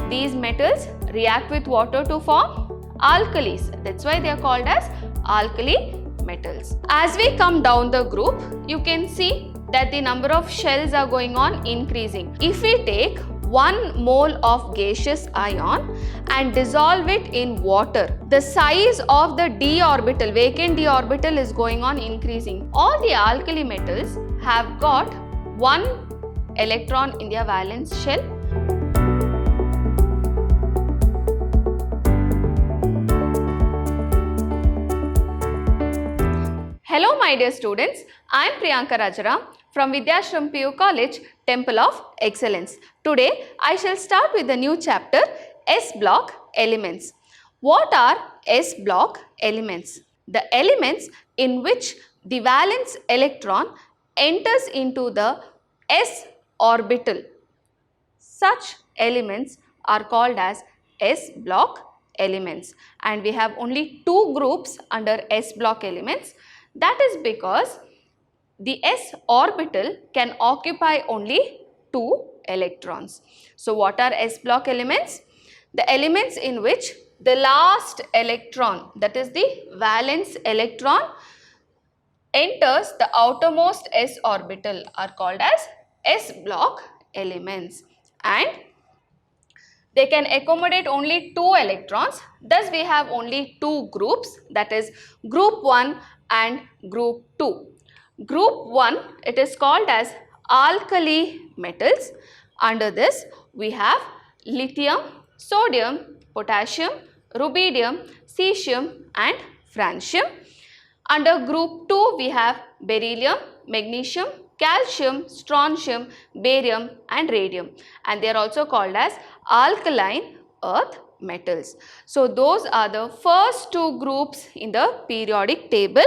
These metals react with water to form alkalis. That's why they are called as alkali metals. As we come down the group, you can see that the number of shells are going on increasing. If we take 1 mole of gaseous ion and dissolve it in water, the size of the d orbital, vacant d orbital, is going on increasing. All the alkali metals have got 1 electron in their valence shell. Hello my dear students, I am Priyanka Rajaram from Vidyashram PU College, Temple of Excellence. Today I shall start with the new chapter, S block elements. What are S block elements? The elements in which the valence electron enters into the S orbital. Such elements are called as S block elements, and we have only 2 groups under S block elements. That is because the S orbital can occupy only 2 electrons. So what are S block elements? The elements in which the last electron, that is the valence electron, enters the outermost S orbital are called as S block elements, and they can accommodate only 2 electrons. Thus we have only 2 groups, that is group 1 and group 2. Group 1, it is called as alkali metals. Under this we have lithium, sodium, potassium, rubidium, cesium and francium. Under group 2 we have beryllium, magnesium, calcium, strontium, barium and radium, and they are also called as alkaline earth metals. So those are the first 2 groups in the periodic table,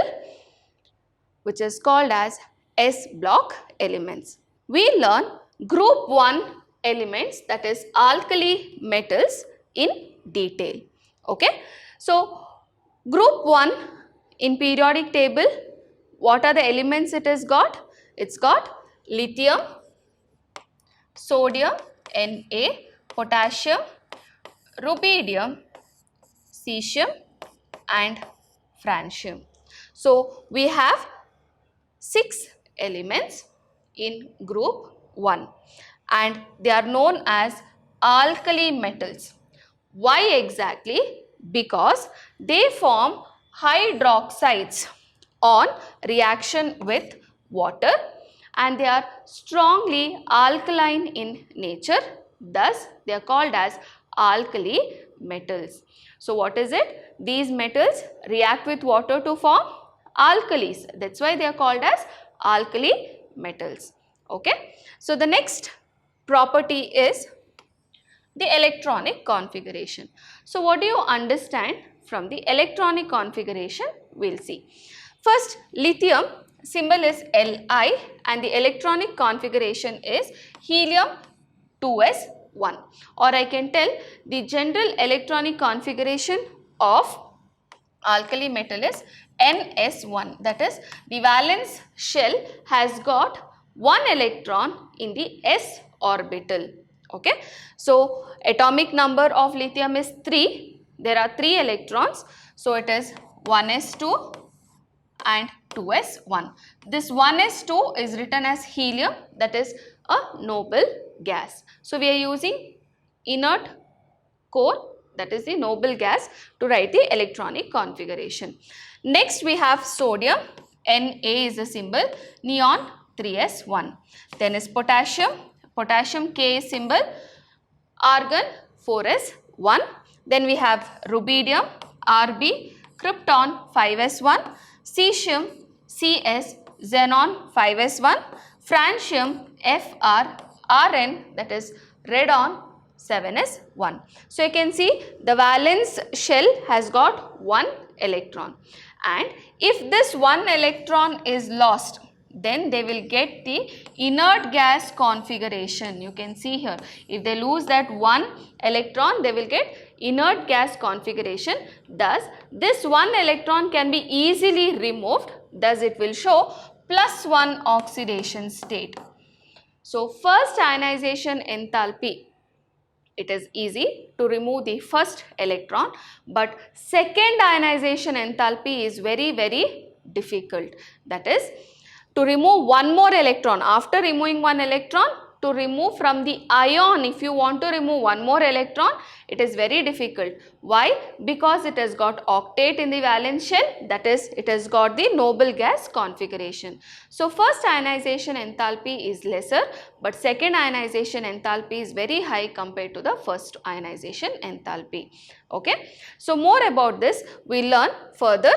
which is called as S block elements. We learn group 1 elements, that is alkali metals, in detail. Okay. So group 1 in periodic table, what are the elements it has got? It's got lithium, sodium, Na, potassium, rubidium, cesium and francium. So we have 6 elements in group 1 and they are known as alkali metals. Why exactly? Because they form hydroxides on reaction with water and they are strongly alkaline in nature. Thus they are called as alkali metals. So what is it? These metals react with water to form alkalis. That's why they are called as alkali metals. Okay. So the next property is the electronic configuration. So what do you understand from the electronic configuration? We'll see. First, lithium, symbol is Li and the electronic configuration is helium 2s1, or I can tell the general electronic configuration of alkali metal is Ns1, that is the valence shell has got 1 electron in the S orbital. Okay. So atomic number of lithium is 3. There are 3 electrons. So it is 1s2 and 2s1. This 1s2 is written as helium, that is a noble gas. So we are using inert core, that is the noble gas, to write the electronic configuration. Next we have sodium, Na is the symbol, neon 3s1. Then is potassium, potassium K is symbol, argon 4s1. Then we have rubidium, Rb, krypton 5s1, cesium Cs, xenon 5s1, francium Fr, Rn, that is radon 7s1. So you can see the valence shell has got 1 electron, and if this 1 electron is lost, then they will get the inert gas configuration. You can see here, if they lose that 1 electron, they will get inert gas configuration. Thus this 1 electron can be easily removed. Thus it will show +1 oxidation state. So first ionization enthalpy it is easy to remove the first electron, but second ionization enthalpy is very, very difficult. That is, to remove one more electron, after removing one electron, to remove from the ion, if you want to remove one more electron, it is very difficult. Why? Because it has got octet in the valence shell, that is, it has got the noble gas configuration. So, first ionization enthalpy is lesser, but second ionization enthalpy is very high compared to the first ionization enthalpy. Okay. So, more about this we learn further,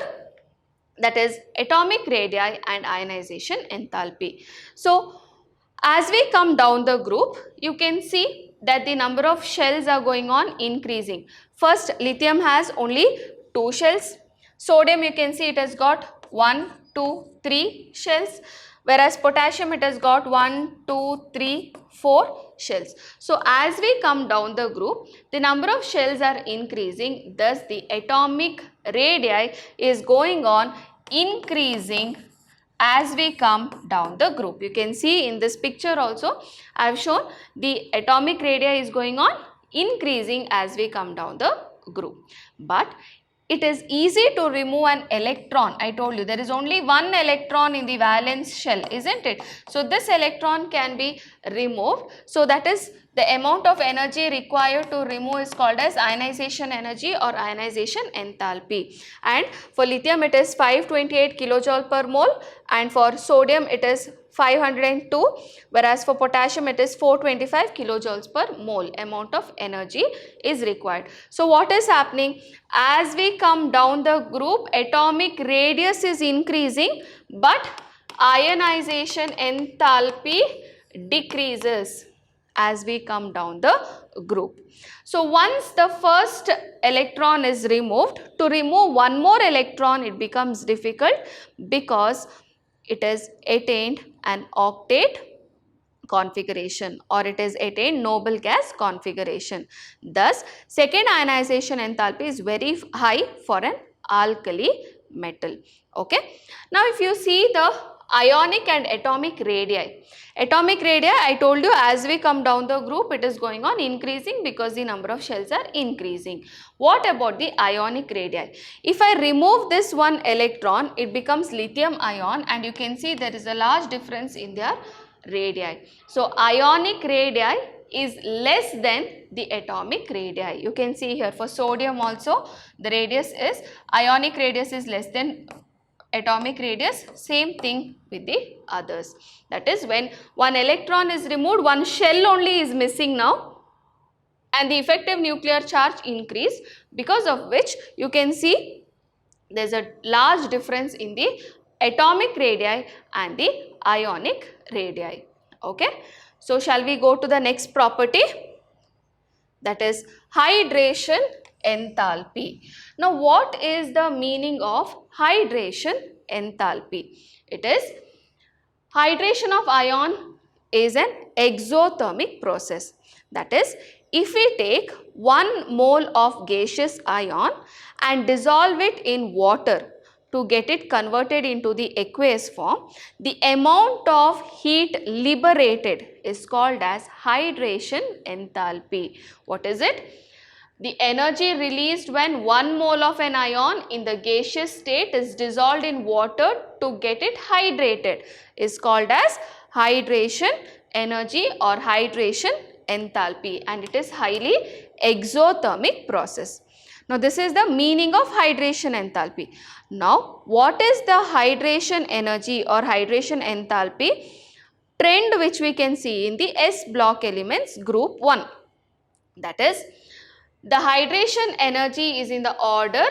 that is atomic radii and ionization enthalpy. So, as we come down the group, you can see that the number of shells are going on increasing. First, lithium has only 2 shells. Sodium, you can see it has got 1, 2, 3 shells. Whereas potassium, it has got 1, 2, 3, 4 shells. So, as we come down the group, the number of shells are increasing. Thus, the atomic radii is going on increasing as we come down the group. You can see in this picture also, I have shown the atomic radii is going on increasing as we come down the group. But it is easy to remove an electron. I told you there is only one electron in the valence shell, isn't it? So, this electron can be removed. So, that is the amount of energy required to remove is called as ionization energy or ionization enthalpy. And for lithium it is 528 kilojoule per mole, and for sodium it is 502, whereas for potassium it is 425 kilojoules per mole amount of energy is required. So, what is happening? As we come down the group, atomic radius is increasing, but ionization enthalpy decreases as we come down the group. So, once the first electron is removed, to remove one more electron it becomes difficult because it has attained an octet configuration or it is attained noble gas configuration. Thus, second ionization enthalpy is very high for an alkali metal. Okay. Now, if you see the ionic and atomic radii. Atomic radii, I told you, as we come down the group it is going on increasing because the number of shells are increasing. What about the ionic radii? If I remove this one electron, it becomes lithium ion, and you can see there is a large difference in their radii. So, ionic radii is less than the atomic radii. You can see here for sodium also the radius is, ionic radius is less than atomic radius, same thing with the others. That is, when one electron is removed, one shell only is missing now, and the effective nuclear charge increase, because of which you can see there is a large difference in the atomic radii and the ionic radii. Okay. So, shall we go to the next property, that is hydration enthalpy. Now, what is the meaning of hydration enthalpy? It is, hydration of ion is an exothermic process. That is, if we take 1 mole of gaseous ion and dissolve it in water to get it converted into the aqueous form, the amount of heat liberated is called as hydration enthalpy. What is it? The energy released when 1 mole of an ion in the gaseous state is dissolved in water to get it hydrated is called as hydration energy or hydration enthalpy, and it is highly exothermic process. Now, this is the meaning of hydration enthalpy. Now, what is the hydration energy or hydration enthalpy trend which we can see in the S block elements group 1? That is, the hydration energy is in the order,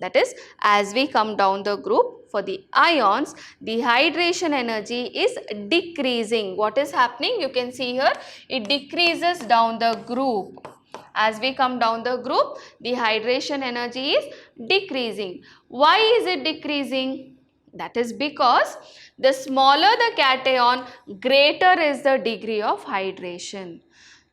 that is, as we come down the group, for the ions, the hydration energy is decreasing. What is happening? You can see here, it decreases down the group. As we come down the group, the hydration energy is decreasing. Why is it decreasing? That is because the smaller the cation, greater is the degree of hydration.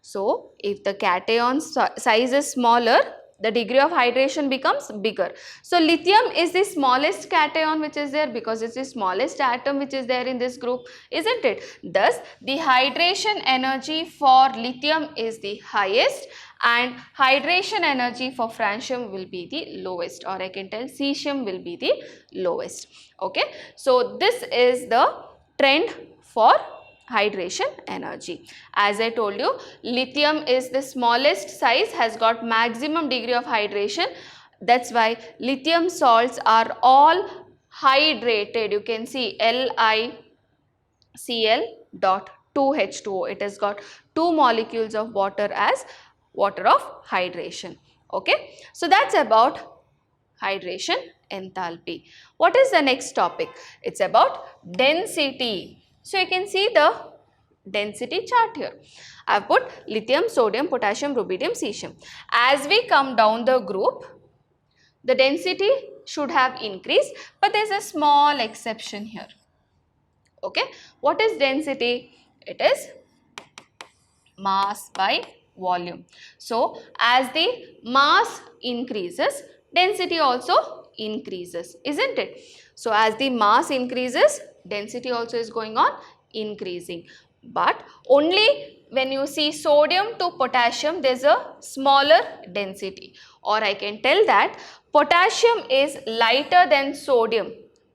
So, if the cation size is smaller, the degree of hydration becomes bigger. So lithium is the smallest cation which is there because it's the smallest atom which is there in this group, isn't it? Thus the hydration energy for lithium is the highest and hydration energy for francium will be the lowest, or I can tell cesium will be the lowest. Okay, so this is the trend for hydration energy. As I told you, lithium is the smallest size, has got maximum degree of hydration. That's why lithium salts are all hydrated. You can see LiCl.2H2O. It has got 2 molecules of water as water of hydration. Okay, so that's about hydration enthalpy. What is the next topic? It's about density. So you can see the density chart here. I have put lithium, sodium, potassium, rubidium, cesium. As we come down the group, the density should have increased, but there is a small exception here. Okay, what is density? It is mass by volume. So as the mass increases, density also increases, isn't it? So as the mass increases, density also is going on increasing. But only when you see sodium to potassium, there is a smaller density, or I can tell that potassium is lighter than sodium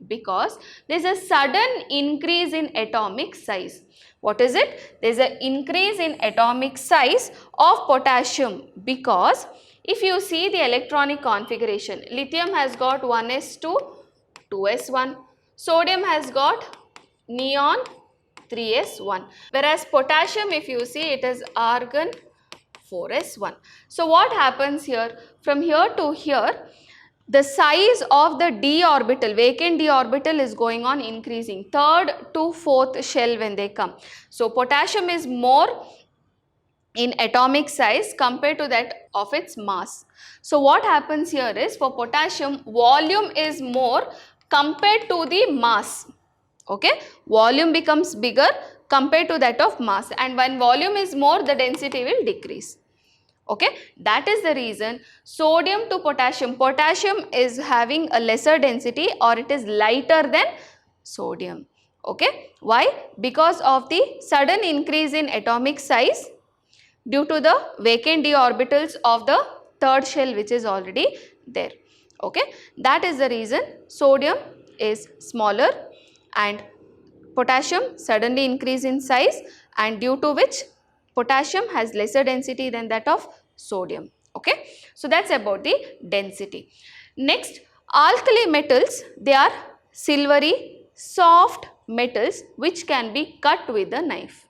because there is a sudden increase in atomic size. What is it? There is an increase in atomic size of potassium because if you see the electronic configuration, lithium has got 1s2, 2s1, sodium has got neon 3s1, whereas potassium, if you see, it is argon 4s1. So what happens here? From here to here, the size of the d orbital, vacant d orbital is going on increasing, third to fourth shell when they come. So potassium is more in atomic size compared to that of its mass. So what happens here is, for potassium, volume is more compared to the mass. Okay, volume becomes bigger compared to that of mass, and when volume is more, the density will decrease. Okay, that is the reason sodium to potassium, potassium is having a lesser density, or it is lighter than sodium. Okay, why? Because of the sudden increase in atomic size due to the vacant d orbitals of the third shell which is already there. Okay, that is the reason sodium is smaller and potassium suddenly increase in size, and due to which potassium has lesser density than that of sodium. Okay, so that's about the density. Next, alkali metals, they are silvery soft metals which can be cut with a knife.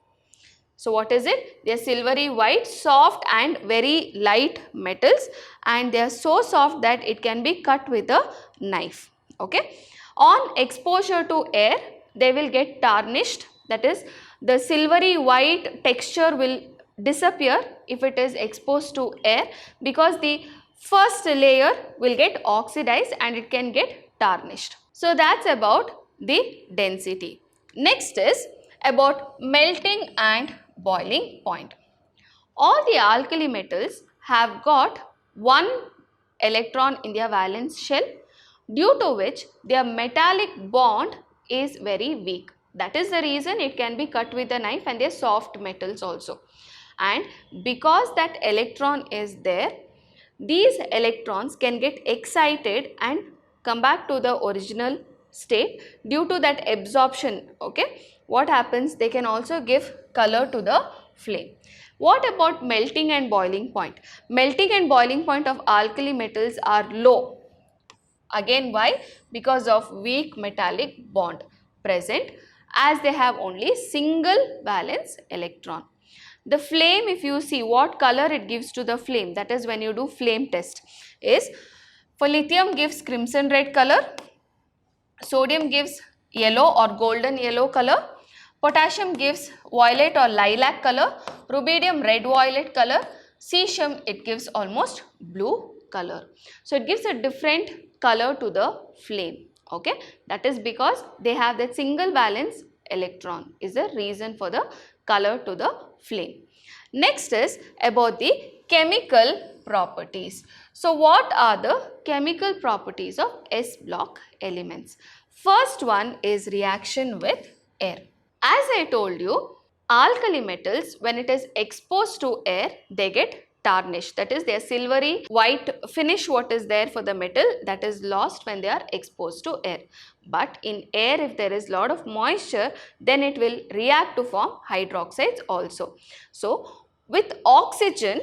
So what is it? They are silvery white, soft and very light metals, and they are so soft that it can be cut with a knife. Okay, on exposure to air, they will get tarnished, that is, the silvery white texture will disappear if it is exposed to air, because the first layer will get oxidized and it can get tarnished. So that's about the density. Next is about melting and boiling point. All the alkali metals have got one electron in their valence shell, due to which their metallic bond is very weak. That is the reason it can be cut with a knife, and they are soft metals also. And because that electron is there, these electrons can get excited and come back to the original state due to that absorption. Okay, what happens? They can also give color to the flame. What about melting and boiling point? Melting and boiling point of alkali metals are low. Again, why? Because of weak metallic bond present, as they have only single valence electron. The flame, if you see what color it gives to the flame, that is when you do flame test, is for lithium gives crimson red color, sodium gives yellow or golden yellow color, potassium gives violet or lilac color, rubidium red violet color, cesium it gives almost blue color. So it gives a different color to the flame. Okay, that is because they have that single valence electron is the reason for the color to the flame. Next is about the chemical properties. So what are the chemical properties of S block elements? First one is reaction with air. As I told you, alkali metals, when it is exposed to air, they get tarnished. That is, their silvery white finish what is there for the metal, that is lost when they are exposed to air. But in air, if there is lot of moisture, then it will react to form hydroxides also. So with oxygen,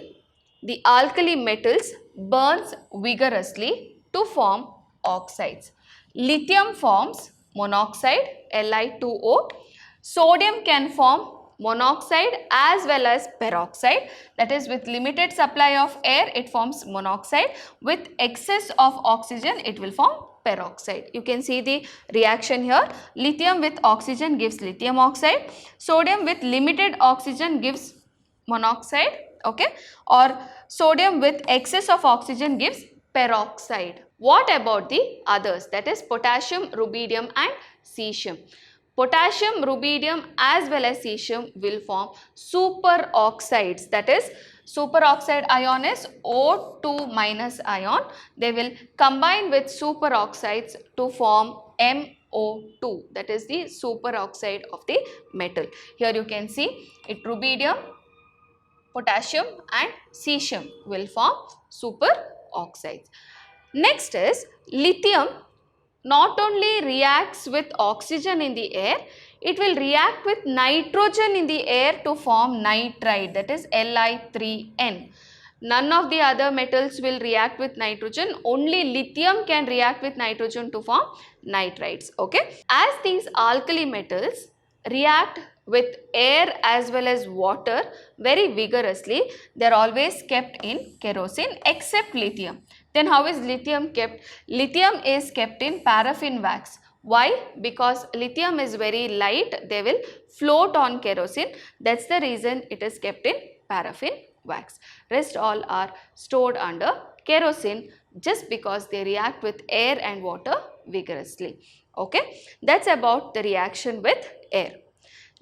the alkali metals burns vigorously to form oxides. Lithium forms monoxide, Li2O. Sodium can form monoxide as well as peroxide. That is, with limited supply of air, it forms monoxide. With excess of oxygen, it will form peroxide. You can see the reaction here. Lithium with oxygen gives lithium oxide. Sodium with limited oxygen gives monoxide, okay, or sodium with excess of oxygen gives peroxide. What about the others, that is potassium, rubidium and cesium? Potassium, rubidium as well as cesium will form superoxides, that is superoxide ion is O2 minus ion. They will combine with superoxides to form MO2, that is the superoxide of the metal. Here you can see it, rubidium, potassium and cesium will form superoxides. Next is lithium. Not only reacts with oxygen in the air, it will react with nitrogen in the air to form nitride, that is Li3N. None of the other metals will react with nitrogen, only lithium can react with nitrogen to form nitrides, okay. As these alkali metals react with air as well as water very vigorously, they are always kept in kerosene except lithium. Then how is lithium kept? Lithium is kept in paraffin wax. Why? Because lithium is very light, they will float on kerosene. That's the reason it is kept in paraffin wax. Rest all are stored under kerosene just because they react with air and water vigorously. Okay, that's about the reaction with air.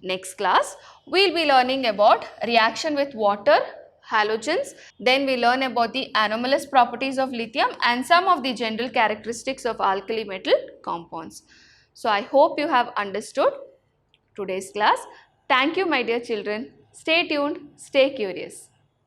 Next class, we will be learning about reaction with water, halogens. Then we learn about the anomalous properties of lithium and some of the general characteristics of alkali metal compounds. So I hope you have understood today's class. Thank you my dear children. Stay tuned, stay curious.